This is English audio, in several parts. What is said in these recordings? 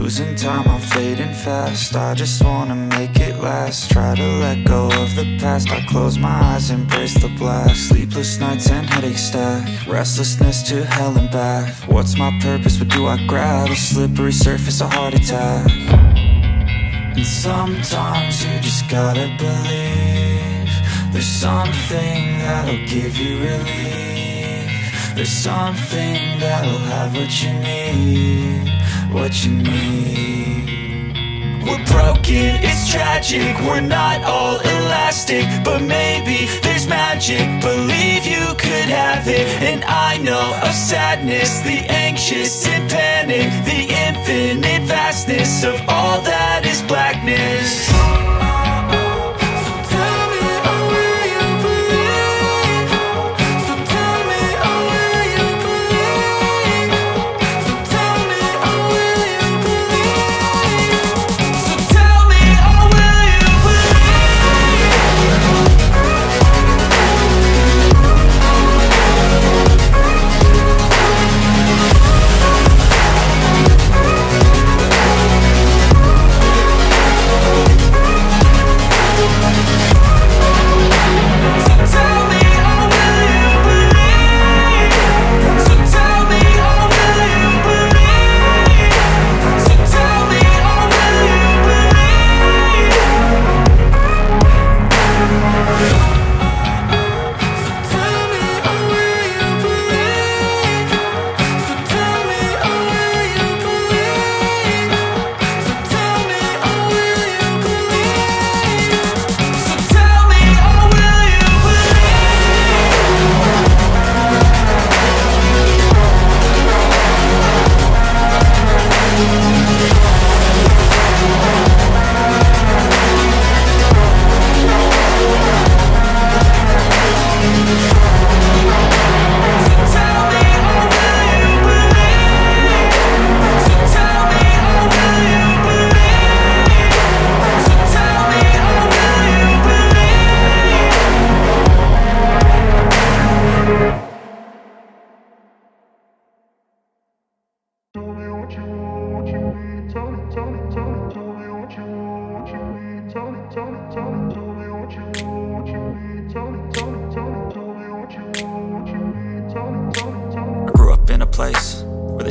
Losing time, I'm fading fast. I just wanna make it last. Try to let go of the past. I close my eyes, embrace the blast. Sleepless nights and headaches stack. Restlessness to hell and back. What's my purpose, what do I grab? A slippery surface, a heart attack. And sometimes you just gotta believe there's something that'll give you relief. There's something that'll have what you need, what you need. We're broken, it's tragic, we're not all elastic, but maybe there's magic, believe you could have it. And I know of sadness, the anxious and panic, the infinite vastness of all that is blackness.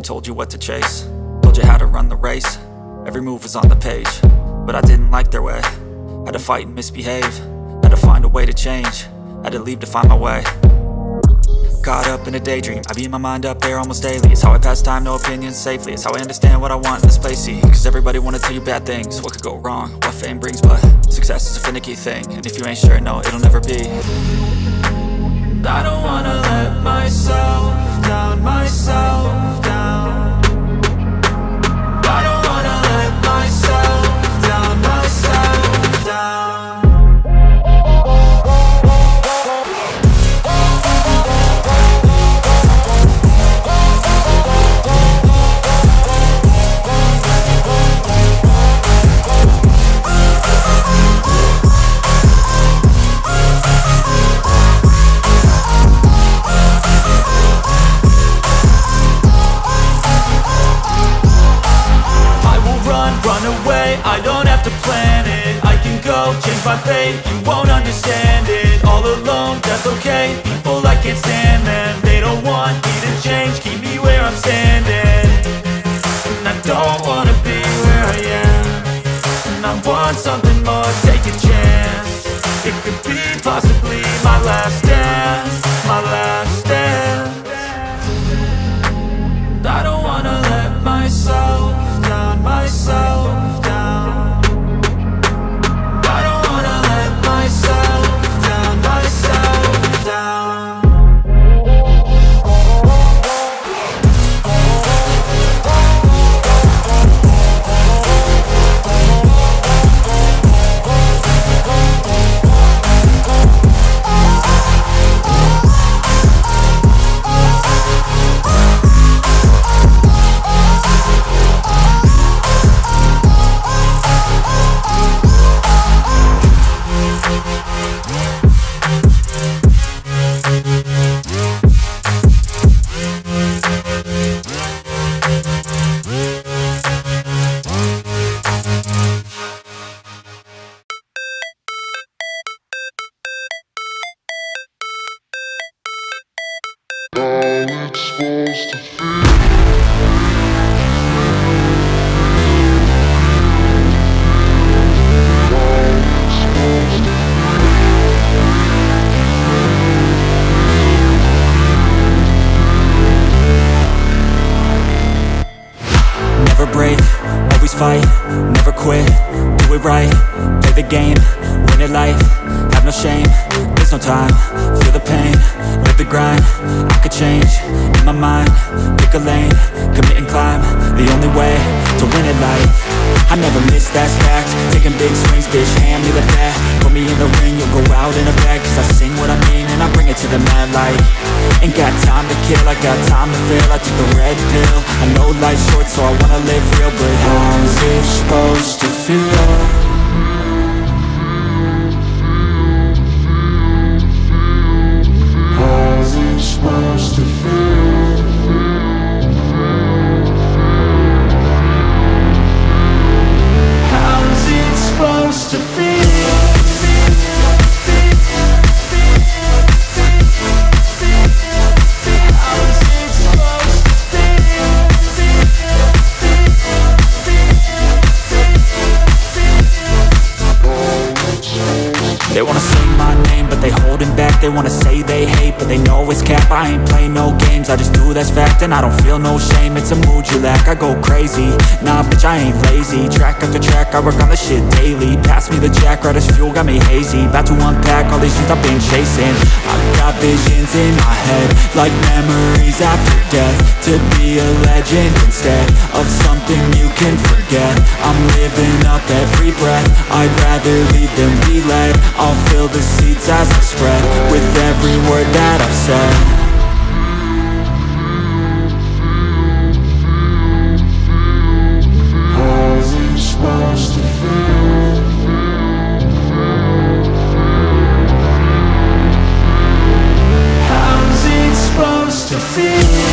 Told you what to chase, told you how to run the race. Every move was on the page, but I didn't like their way. Had to fight and misbehave, had to find a way to change, had to leave to find my way. Caught up in a daydream, I beat my mind up there almost daily. It's how I pass time, no opinions safely. It's how I understand what I want in this place, see. Cause everybody wanna tell you bad things, what could go wrong, what fame brings. But success is a finicky thing, and if you ain't sure, no, it'll never be. I don't wanna let myself down, myself down. I don't wanna let myself down, myself down. I don't have to plan it, I can go change my fate. You won't understand it, all alone, that's okay. People I can't stand them, they don't want me to change. Keep me where I'm standing, and I don't wanna be where I am. And I want something more, take a chance. It could be possibly my last dance, my last dance. I don't wanna let myself down, myself down. Never break, always fight, never quit, do it right, play the game, win it life, have no shame, there's no time, feel the pain, live the grind, I could change, in my mind, pick a lane, commit and climb, the only way to win it life. I never miss, that's fact, taking big swings, bitch, hand me the bat, put me in the ring, you'll go out in a bag, cause I sing what I mean and I bring it to the mad light. Ain't got time to kill, I got time to feel, I took the red pill, I know life's short so I wanna live real, but how's it supposed to feel? How's it supposed to feel? How's it supposed to feel? They wanna say my name, but they holding back. They wanna say they hate, but they know it's cap. I ain't play no games, I just do, that's fact. And I don't feel no shame, it's a mood you lack. I go crazy, nah bitch I ain't lazy. Track after track, I work on this shit daily. Pass me the jack, right as fuel, got me hazy. About to unpack all these things I've been chasing. I've got visions in my head, like memories after death. To be a legend instead of something you can forget. I'm living up every breath, I'd rather lead than be led. I'll fill the seats as I spread with every word that I've said. How's it supposed to feel? How's it supposed to feel?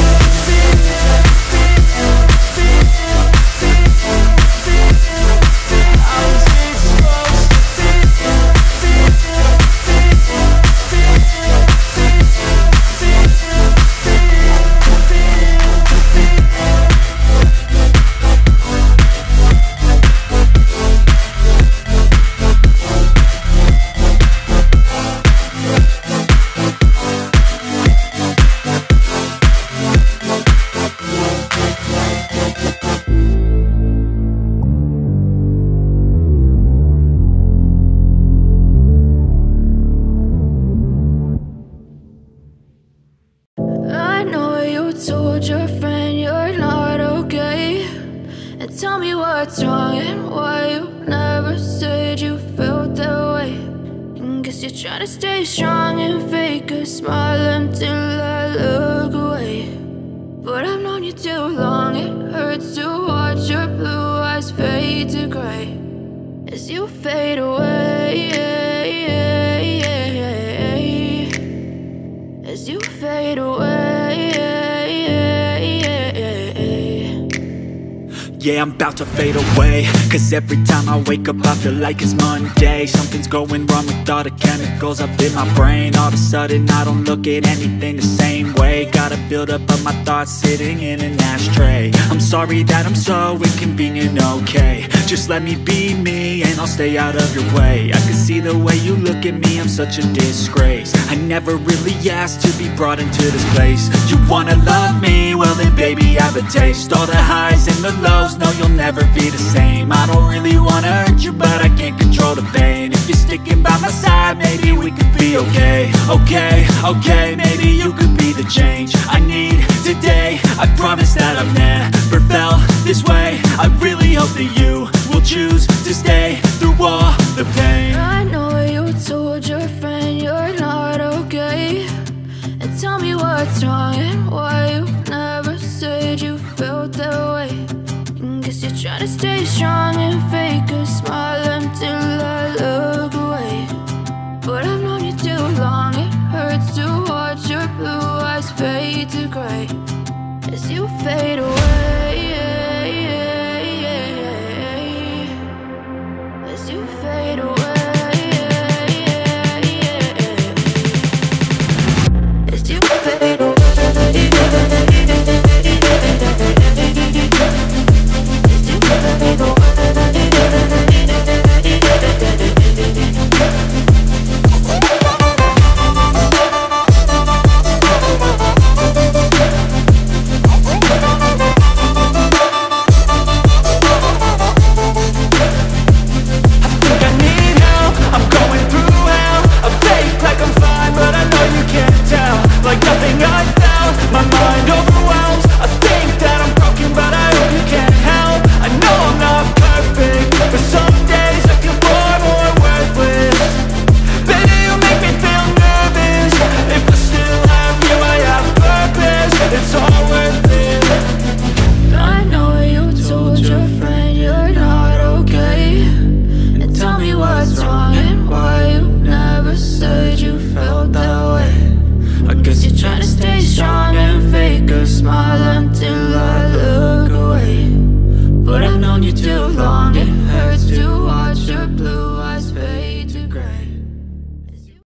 what's wrong and why you never said you felt that way. And guess you're trying to stay strong and fake a smile until I look away. But I've known you too long, it hurts to watch your blue eyes fade to gray as you fade away, as you fade away. Yeah, I'm about to fade away, cause every time I wake up I feel like it's Monday. Something's going wrong with all the chemicals up in my brain. All of a sudden I don't look at anything the same way. Got a buildup of my thoughts sitting in an ashtray. I'm sorry that I'm so inconvenient, okay. Just let me be me and I'll stay out of your way. I can see the way you look at me, I'm such a disgrace. I never really asked to be brought into this place. You wanna love me? Well then baby I have a taste. All the highs and the lows, no you'll never be the same. I don't really wanna hurt you but I can't control the pain. If you're sticking by my side maybe we could be okay. Okay, maybe you could be the change I need today. I promise that I've never felt this way. I really hope that you will choose to stay through all the pain. I know you told your friend you're not okay, and tell me what's wrong and why you never said you felt that way. And guess you're trying to stay strong and fake a smile until I look away. But I've known you too long, it hurts to watch your blue eyes fade to gray as you fade away, as you fade away, as you fade away. smile and